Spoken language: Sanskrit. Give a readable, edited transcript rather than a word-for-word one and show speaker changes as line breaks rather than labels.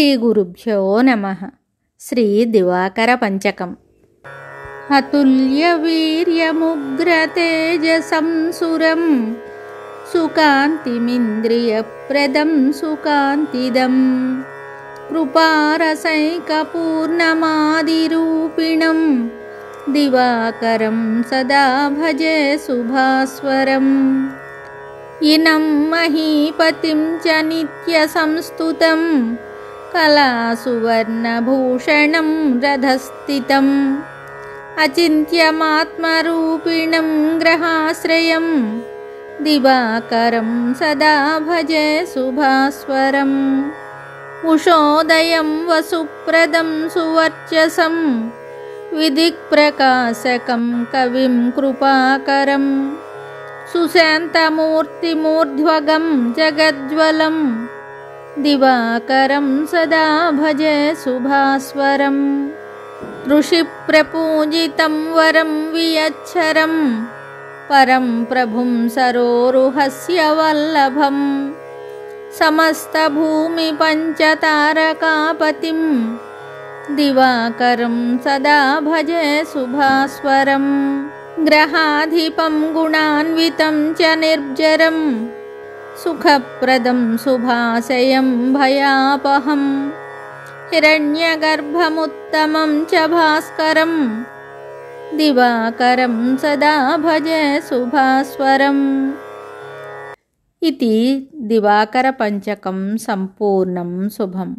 श्रीगुरुभ्यो नमः। श्री दिवाकर पंचकम्। अतुल्यवीर्यमुग्रतेजसं सुरं सुकान्तिमिन्द्रियप्रदं सुकान्तिदं कृपारसैकपूर्णमादिरूपिणं दिवाकरं सदा भजे शुभास्वरम्। इनं महीपतिं च नित्यसंस्तुतं कलासुवर्णभूषणं रथस्थितम् अचिन्त्यमात्मरूपिणं ग्रहाश्रयं दिवाकरं सदा भजे शुभास्वरम्। उषोदयं वसुप्रदं सुवर्चसं विदिक्प्रकाशकं कविं कृपाकरं सुशान्तमूर्तिमूर्ध्वगं जगज्ज्वलं दिवाकरं सदा भजे शुभास्वरम्। ऋषिप्रपूजितं वरं वियच्छरं परं प्रभुं सरोरुहस्य वल्लभं समस्तभूमिपञ्चतारकापतिं दिवाकरं सदा भजे शुभास्वरम्। ग्रहाधिपं गुणान्वितं च निर्जरं सुखप्रदं शुभाशयं भयापहं हिरण्यगर्भमुत्तमं च भास्करं दिवाकरं सदा भजे शुभास्वरम्। इति दिवाकर पंचकं सम्पूर्णं शुभम्।